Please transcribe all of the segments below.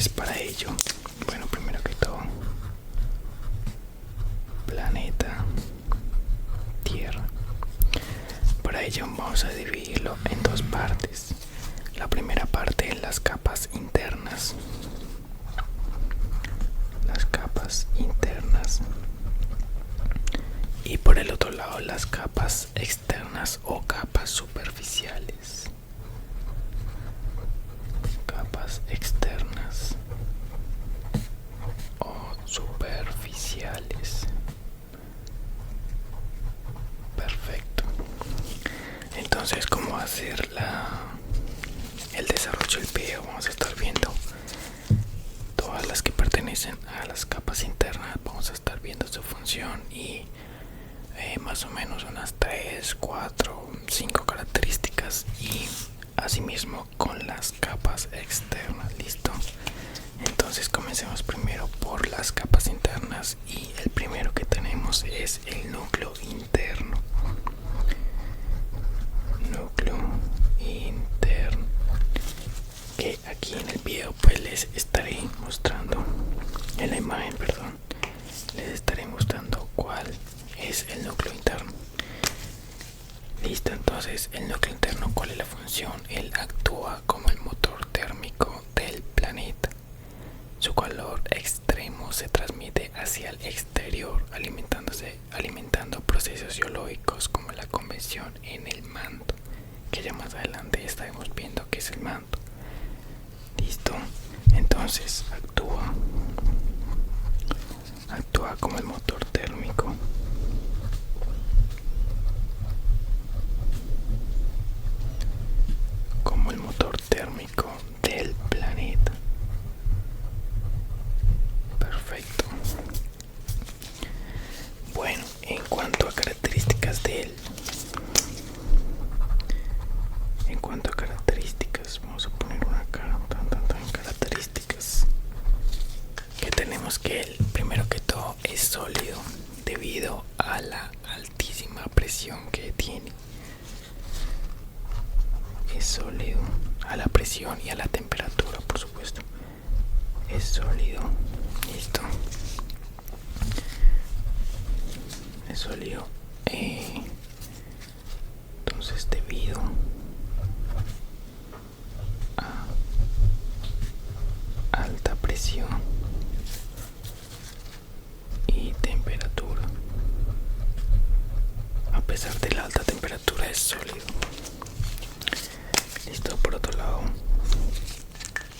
Entonces, para ello, bueno, primero que todo, planeta Tierra. Para ello vamos a dividirlo en dos partes. La primera parte en las capas internas. Y por el otro lado las capas externas o capas superficiales. Capas externas o superficiales. Perfecto. Entonces, ¿cómo va a ser el desarrollo del video? Vamos a estar viendo todas las que pertenecen a las capas internas. Vamos a estar viendo su función y más o menos unas 3, 4, 5 características, y asimismo con las capas externas. Listo. Entonces comencemos primero por las capas internas, y el primero que tenemos es el núcleo interno. Núcleo interno, que aquí en el video pues les estaré mostrando, en la imagen, perdón, les estaré mostrando cuál es el núcleo interno. Listo. Entonces, el núcleo interno, ¿cuál es la función? Él actúa como el motor térmico del planeta. Su calor extremo se transmite hacia el exterior, alimentando procesos geológicos como la convección en el manto, que ya más adelante estaremos viendo qué es el manto. Listo. Entonces actúa como el motor térmico. Como el motor térmico del planeta. Perfecto. Bueno, en cuanto a características de él, vamos a poner una acá, características que tenemos: que él, primero que todo, es sólido debido a la altísima presión que tiene. Es sólido a la presión y a la temperatura, por supuesto. Es sólido. Listo. Es sólido. Entonces, debido a alta presión y temperatura, a pesar de la alta temperatura, es sólido. Listo. Por otro lado,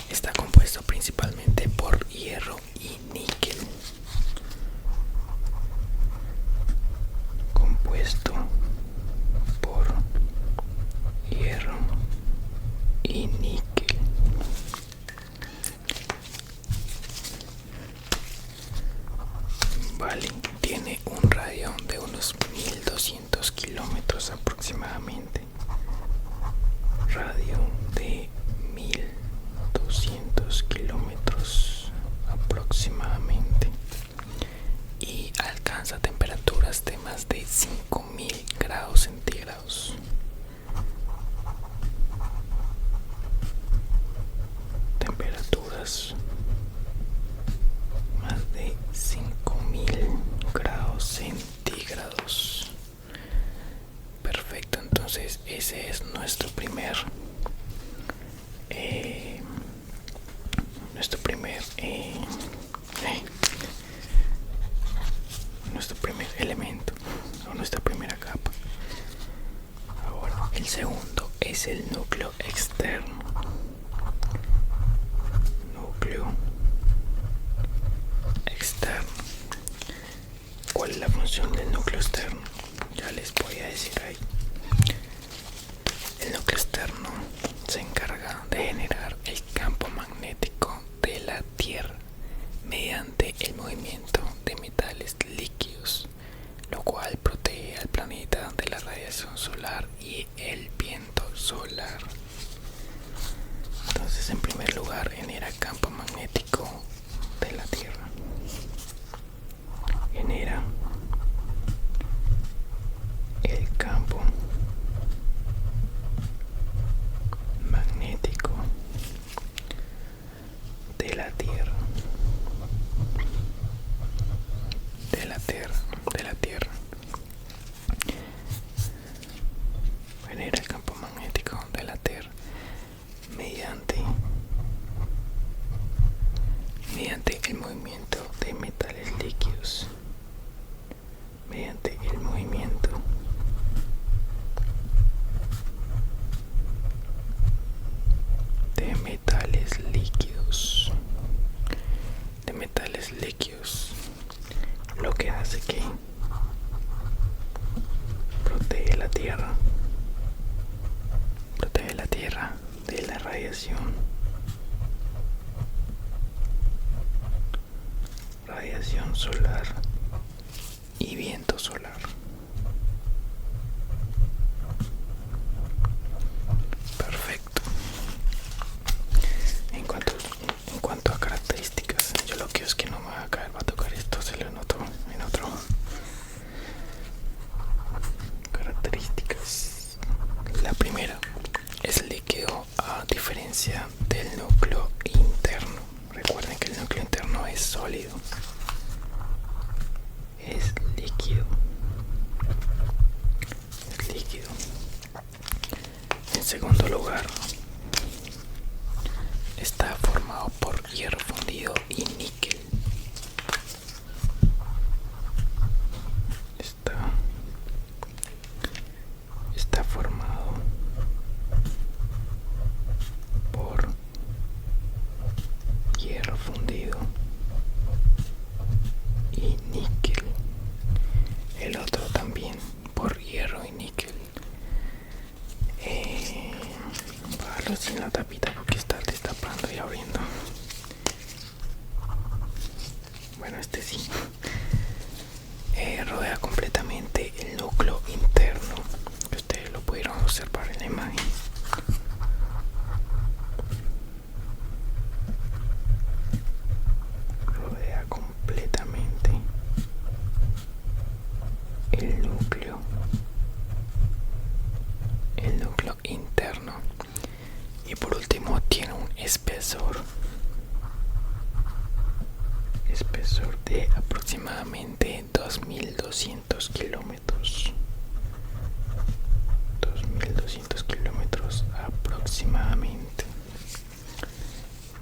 está compuesto principalmente por hierro y níquel. Compuesto por hierro y níquel. Vale, tiene un radio de unos 1200 kilómetros aproximadamente. Radio de 1200 kilómetros aproximadamente, y alcanza temperaturas de más de 5000 grados centígrados. Temperaturas más de 5000 grados centígrados. Perfecto. Entonces, ese es nuestro primer elemento, o nuestra primera capa. Ahora, el segundo es el núcleo externo. Núcleo externo. ¿Cuál es la función del núcleo externo? Ya les voy a decir ahí. El núcleo externo se encarga de generar el campo magnético de la Tierra mediante el movimiento de metales líquidos, lo cual protege al planeta de la radiación solar y el viento solar. Entonces, en primer lugar, genera campo magnético de la Tierra. Genera el campo magnético de la mediante el movimiento de metales líquidos, mediante el movimiento de metales líquidos, lo que hace que protege la Tierra de la radiación solar y viento solar. Perfecto. En cuanto a características, yo lo que es que no me va a caer, va a tocar esto, se lo en otro. Características. La primera es líquido, a diferencia del núcleo interno. Recuerden que el núcleo interno es sólido, es líquido. En segundo lugar, está formado por hierro fundido y níquel. Está formado por hierro fundido y níquel. El otro también por hierro y níquel. Bajarlo sin la tapita porque está destapando y abriendo. Bueno, este sí. Rodea completamente el núcleo interno, que ustedes lo pudieron observar en la imagen. Rodea completamente el núcleo interno. Y por último tiene un espesor de aproximadamente 2200 kilómetros. 2200 kilómetros aproximadamente.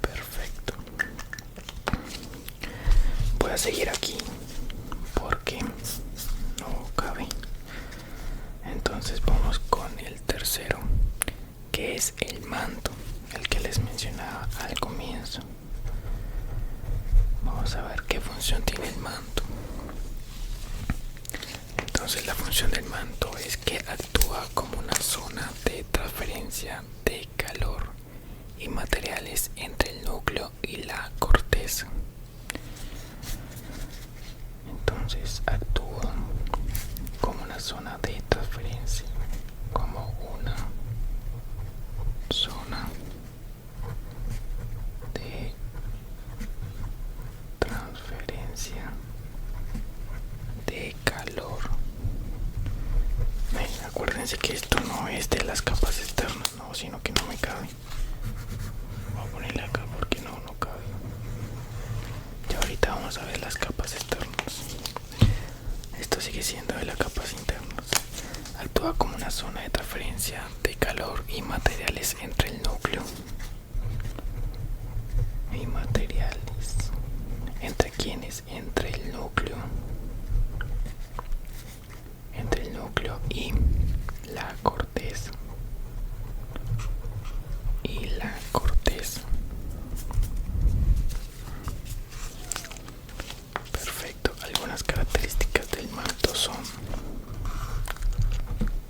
Perfecto. Voy a seguir aquí porque no cabe. Entonces vamos con el tercero, que es el manto, el que les mencionaba al comienzo. Vamos a ver qué función tiene el manto. Entonces la función del manto es que actúa como una zona de transferencia de calor y materiales entre el núcleo y la corteza. Entonces actúa como una zona de transferencia, como una zona de transferencia de calor. Acuérdense que esto no es de las capas externas, no, sino que no me cabe. Voy a ponerle acá porque no cabe. Y ahorita vamos a ver las capas externas. Esto sigue siendo de las capas internas. Actúa como una zona de transferencia de calor y materiales entre el núcleo y materiales. ¿Entre quiénes? Entre el núcleo y la corteza. Perfecto. Algunas características del manto son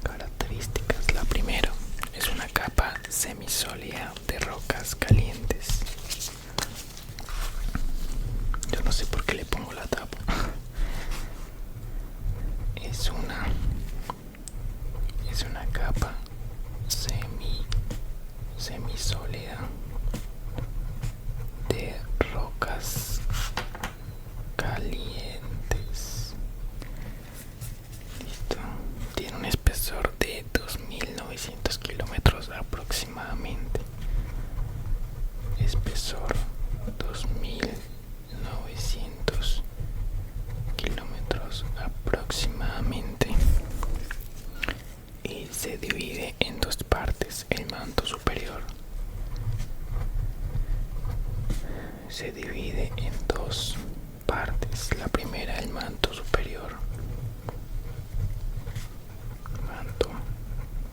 características. La primera es una capa semisólida de rocas calientes. Yo no sé por qué le pongo la tapa. Es una capa semisólida de rocas calientes. Listo. Tiene un espesor de 2900 kilómetros aproximadamente. Espesor 2900 kilómetros aproximadamente. Y se divide en dos partes: el manto superior se divide en dos partes. La primera, el manto superior. Manto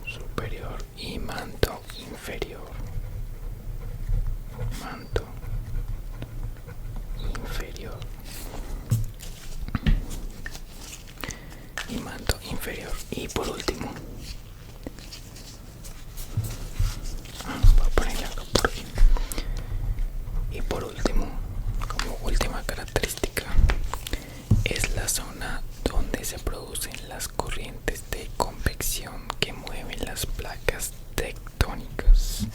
superior y manto inferior. Manto inferior y manto inferior. Y por último, voy a ponerle acá por aquí. Y por último, como última característica, es la zona donde se producen las corrientes de convección que mueven las placas tectónicas.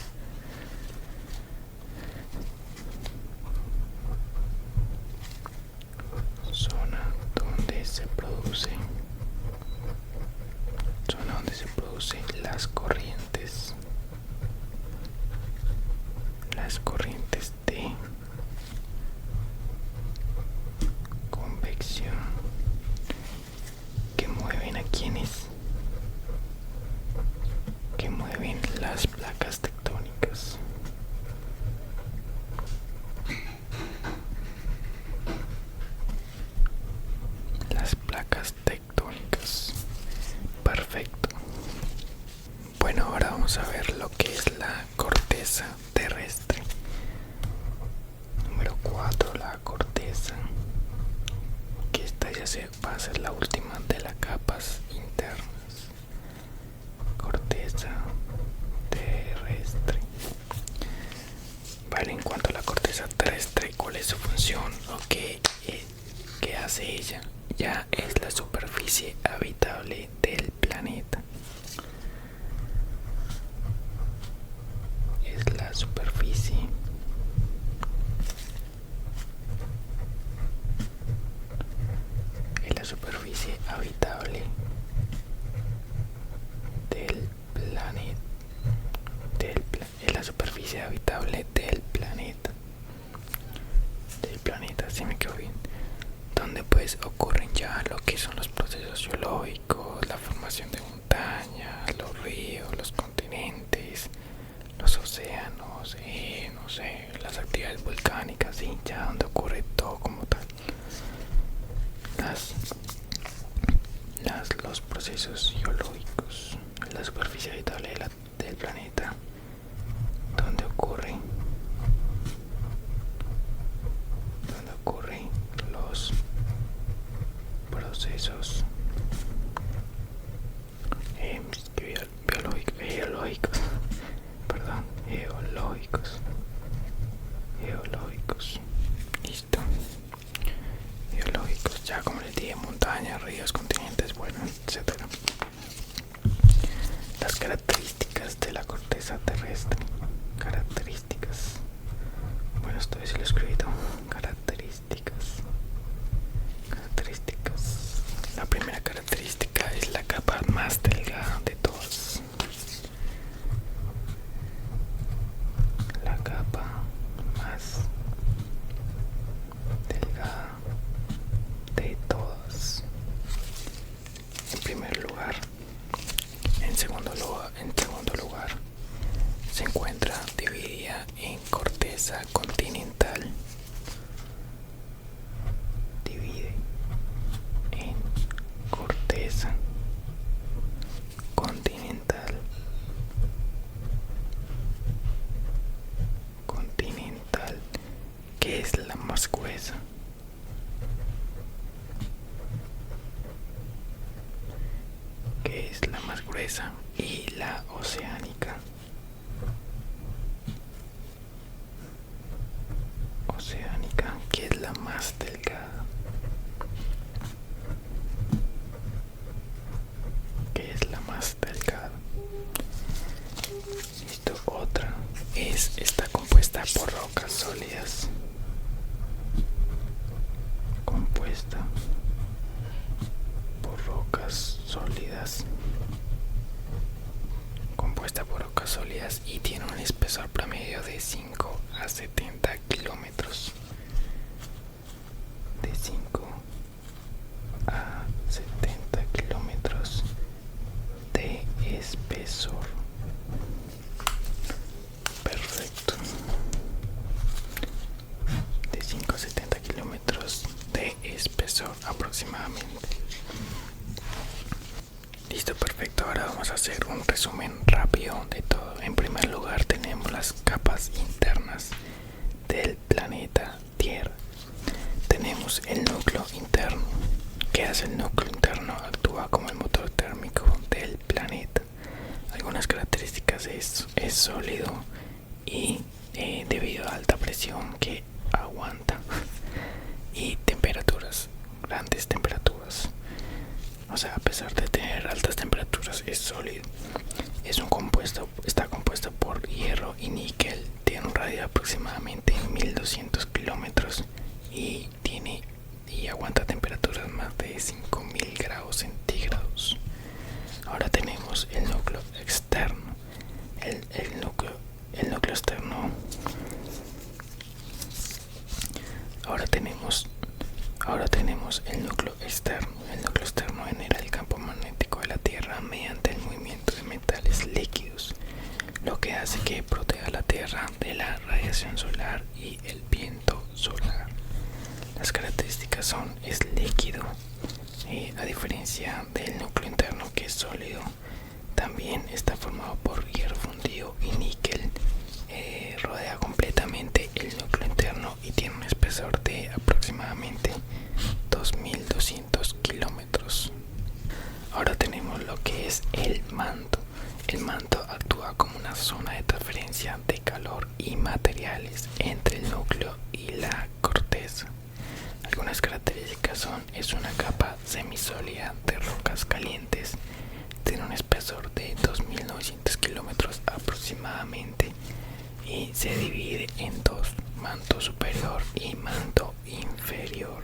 Zona donde se producen las corrientes de convección que mueven a quienes que mueven las placas tectónicas. Las placas tectónicas. Perfecto. Bueno, ahora vamos a ver lo que es la corteza terrestre. Número 4, la corteza, que esta ya va a ser la última de las capas internas. Corteza terrestre. Vale, en cuanto a la corteza terrestre, ¿cuál es su función o qué hace ella? Ya es la superficie habitable del planeta. Es la superficie habitable del planeta. Es la superficie habitable del planeta. Si me quedo bien. Donde pues ocurren ya lo que son los procesos geológicos, la formación de montañas, los ríos, los continentes, los océanos, no sé, las actividades volcánicas, y ya donde ocurre todo como tal. Los procesos geológicos, la superficie habitable del planeta, donde ocurren los procesos geológicos, listo, geológicos, ya como les dije, montañas, ríos, continentes, bueno, etcétera. Las características de la corteza terrestre. Características. Bueno, esto sí lo he escrito. Características. La primera característica es la capa más delgada de todas. La capa más delgada de todas. En primer lugar. En segundo lugar, se encuentra dividida en corteza continental. Divide en corteza continental. Que es la más gruesa. Y la oceánica. Que es la más delgada. Listo, otra está compuesta por rocas sólidas. Y tiene un espesor promedio de 5 a 70 kilómetros. De 5 a 70 kilómetros de espesor. Perfecto. resumen rápido de todo. En primer lugar tenemos las capas internas del planeta Tierra. Tenemos el núcleo interno. ¿Qué hace el núcleo interno? Actúa como el motor térmico del planeta. Algunas características es sólido y debido a alta presión que aguanta y temperaturas, grandes temperaturas. O sea, a pesar de tener altas temperaturas, es sólido. Está compuesto por hierro y níquel. Tiene un radio de aproximadamente 1200 kilómetros y aguanta temperaturas más de 5000 grados centígrados. Ahora tenemos el núcleo externo. El núcleo externo. Ahora tenemos el núcleo externo. El núcleo externo genera el campo magnético de la Tierra mediante el movimiento de metales líquidos, lo que hace que proteja la Tierra de la radiación solar y el viento solar. Las características es líquido, a diferencia del núcleo interno que es sólido. También está formado por hierro fundido y níquel. Rodea completamente el núcleo interno y tiene un espesor de aproximadamente 2200 kilómetros. Ahora tenemos lo que es el manto. El manto actúa como una zona de transferencia de calor y materiales entre el núcleo y la corteza. Algunas características es una capa semisólida de rocas calientes. Tiene un espesor de 2900 kilómetros aproximadamente y se divide en dos: manto superior y manto inferior,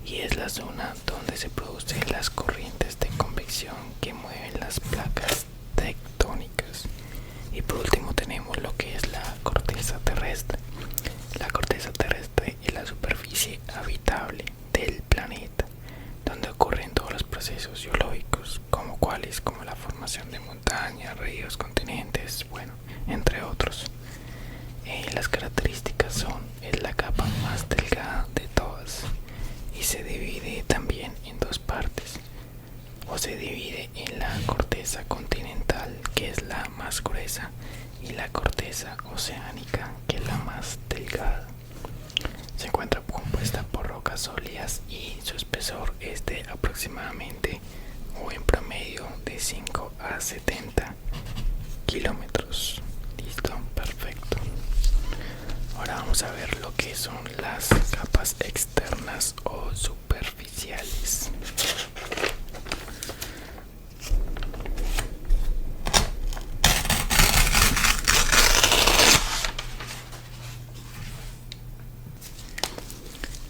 y es la zona donde se producen las corrientes de convección que mueven las placas tectónicas. Y por último tenemos lo que es la corteza terrestre. La corteza terrestre es la superficie habitable del planeta, donde ocurren todos los procesos geológicos, como la formación de montañas, ríos, continentes, bueno, entre otros. Las características es la capa más delgada de todas y se divide también en dos partes, o se divide en la corteza continental, que es la más gruesa, y la corteza oceánica, que es la más delgada. Se encuentra compuesta por rocas sólidas y su espesor es de aproximadamente, o en promedio, de 5 a 70 kilómetros. Listo, perfecto. Ahora vamos a ver lo que son las capas externas o superficiales.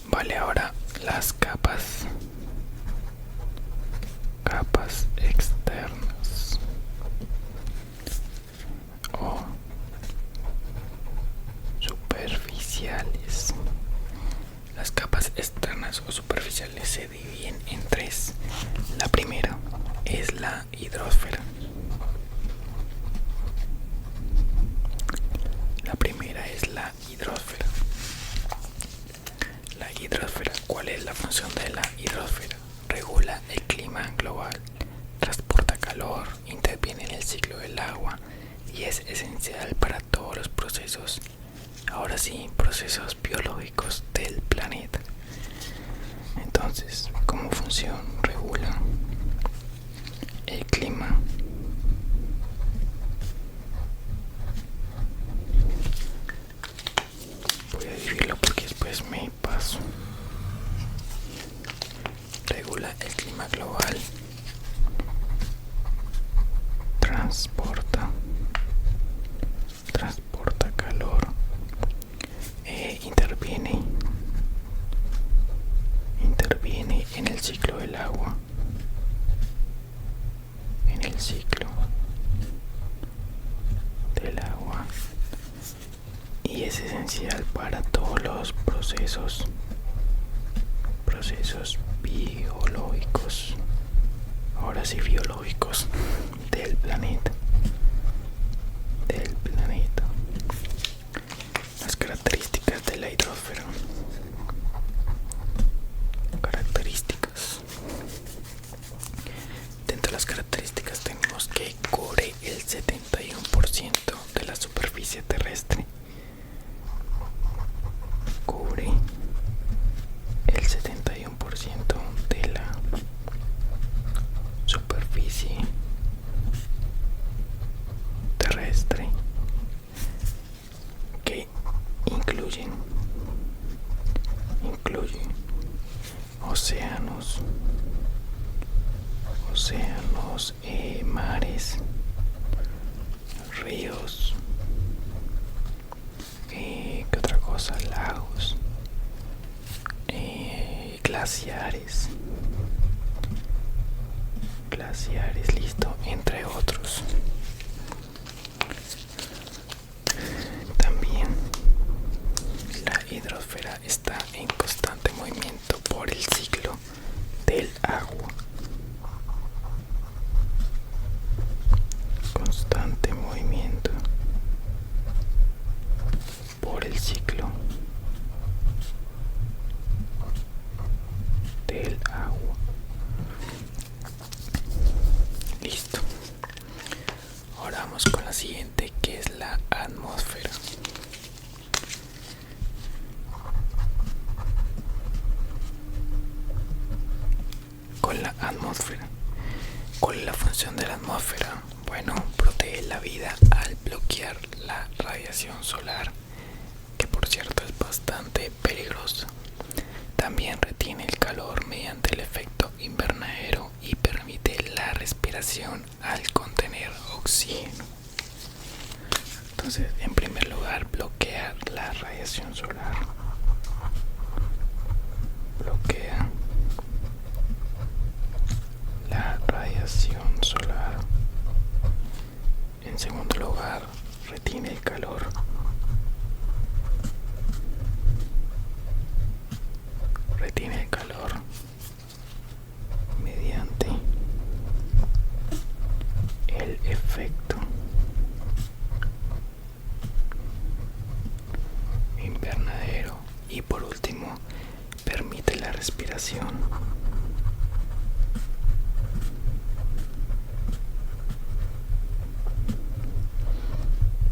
Vale, ahora las capas externas o superficiales. Las capas externas o superficiales se dividen en tres. La primera es la hidrosfera. La hidrosfera, ¿cuál es la función de la hidrosfera? Regula el clima global, transporta calor, interviene en el ciclo del agua y es esencial para todos los procesos, ahora sí, procesos biológicos del planeta. Entonces, ¿cómo funciona? Regula el clima, voy a dividirlo porque después me paso. Regula el clima global, transporta calor, interviene en el ciclo del agua, y es esencial para todos los procesos biológicos, ahora sí biológicos del planeta. Las características de la hidrosfera. Dentro de las características tenemos que cubre incluye océanos, mares, ríos, ¿qué otra cosa? Lagos, glaciares, listo, entre otros. También la hidrosfera está en constante movimiento por el ciclo del agua. Constante movimiento por el ciclo del agua. Listo. Ahora vamos con la siguiente, que es la atmósfera. ¿Cuál es la función de la atmósfera? Bueno, protege la vida al bloquear la radiación solar, que por cierto es bastante peligrosa. También retiene el calor mediante el efecto invernadero y permite la respiración al contener oxígeno. Entonces, en primer lugar, bloquea la radiación solar. Bloquea la radiación solar. En segundo lugar, retiene el calor. Retiene el calor mediante el efecto invernadero. Y por último, permite la respiración.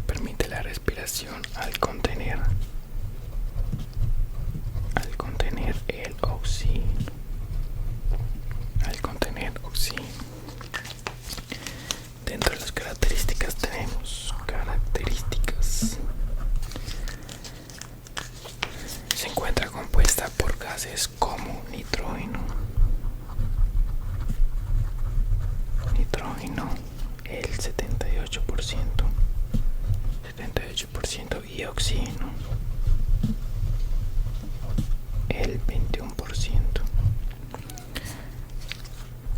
Permite la respiración al contener el oxígeno. Dentro de las características tenemos se encuentra compuesta por gases como nitrógeno, el 78% y oxígeno el 21%.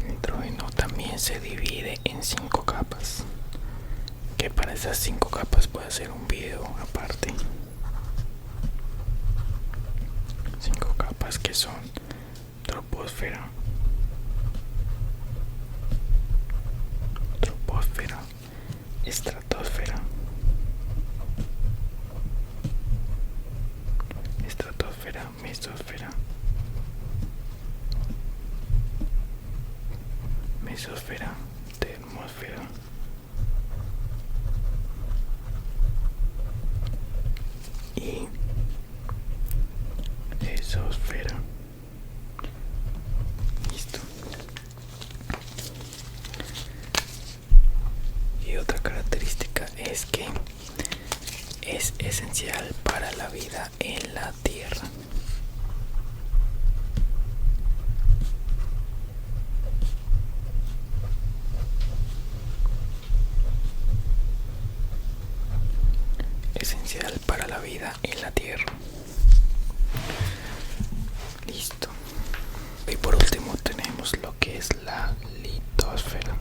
El nitrógeno también se divide en 5 capas, que para esas 5 capas puede hacer un video aparte. 5 capas que son troposfera, estratosfera, mesosfera, termósfera y exosfera. Listo. Y otra característica es que es esencial para la vida en la Tierra. Esencial para la vida en la Tierra. Listo. Y por último tenemos lo que es la litosfera.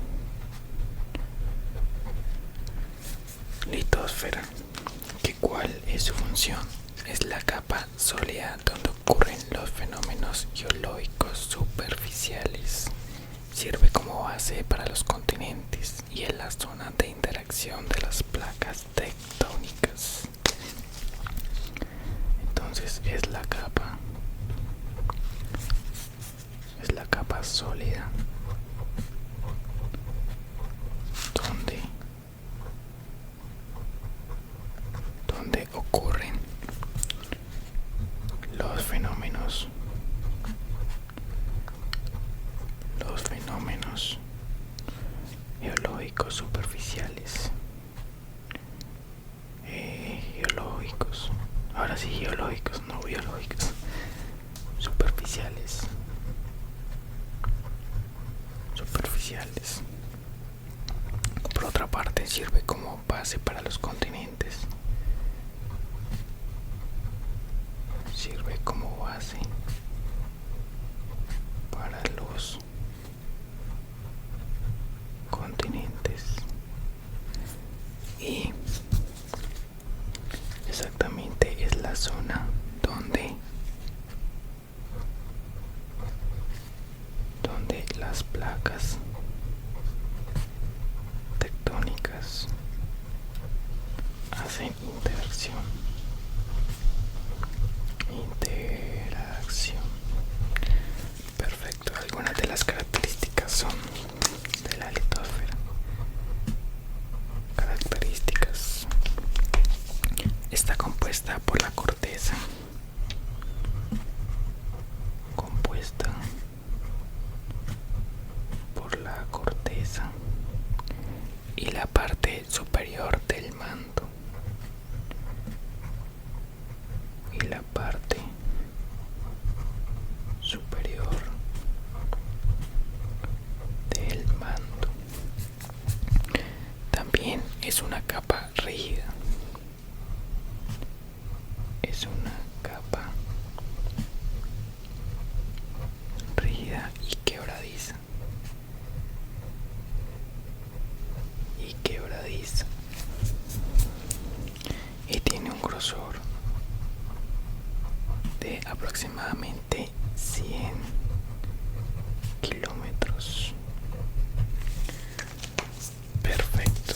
¿Cuál es su función? Es la capa sólida donde ocurren los fenómenos geológicos superficiales. Sirve como base para los continentes y es la zona de interacción de las placas tectónicas. Entonces es la capa sólida donde ocurren los fenómenos geológicos superficiales. Ahora sí, geológicos. biológicos, no biológicos, superficiales. Por otra parte, sirve como base para los continentes. Sirve como base para los continentes. Y exactamente es la zona donde las placas tectónicas hacen interacción. Perfecto. Algunas de las características son de la litósfera. Características: está compuesta por la corteza. Y la parte superior del manto. También es una capa rígida. Y quebradiza. Y tiene un grosor de aproximadamente 100 kilómetros. Perfecto.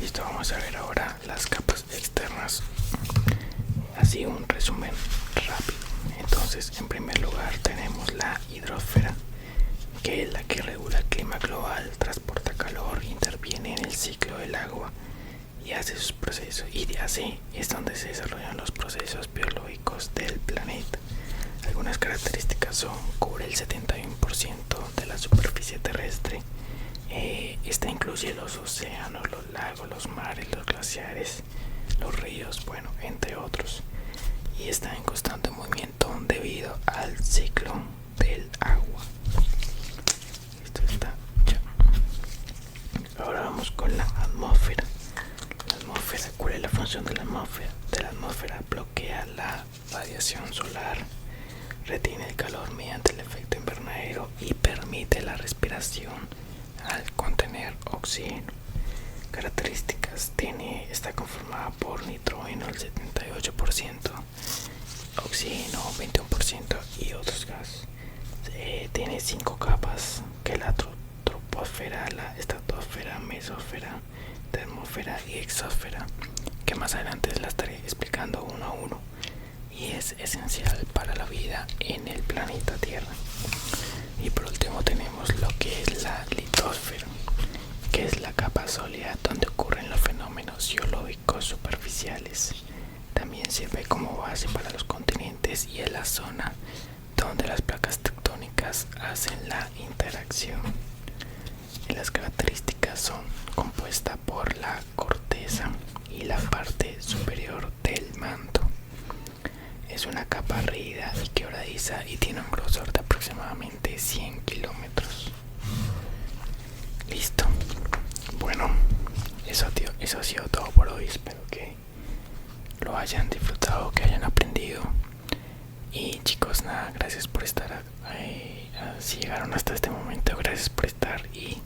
Listo, vamos a ver ahora las capas externas. Así un resumen rápido. Entonces, en primer lugar tenemos la hidrosfera, que es la que regula el clima global, transporta calor, interviene en el ciclo del agua y hace sus procesos. Y de así es donde se desarrollan los procesos biológicos del planeta. Algunas características son: cubre el 71% de la superficie terrestre. Esta incluye los océanos, los lagos, los mares, los glaciares, los ríos, bueno, entre otros. Y está en constante movimiento debido al ciclo del agua. Esto está ya. Ahora vamos con la atmósfera. ¿Cuál es la función de la atmósfera? La atmósfera bloquea la radiación solar, retiene el calor mediante el efecto invernadero y permite la respiración al contener oxígeno. Características: está conformada por nitrógeno el 78%, oxígeno 21% y otros gases. Tiene 5 capas, que es la troposfera, la estratosfera, mesosfera, termosfera y exosfera, que más adelante la estaré explicando uno a uno, y es esencial para la vida en el planeta Tierra. Y por último tenemos lo que es la litosfera, que es la capa sólida donde ocurren los fenómenos geológicos superficiales. También sirve como base para los continentes y es la zona donde las placas tectónicas hacen la interacción. Y las características son: compuesta por la corteza y la parte superior del manto. Es una capa rígida y quebradiza y tiene un grosor de aproximadamente 100 kilómetros. Listo. Bueno, eso ha sido todo por hoy. Espero que lo hayan disfrutado, que hayan aprendido. Y chicos, nada, gracias por estar si llegaron hasta este momento, gracias por estar y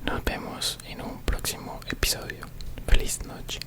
nos vemos en un próximo episodio. Feliz noche.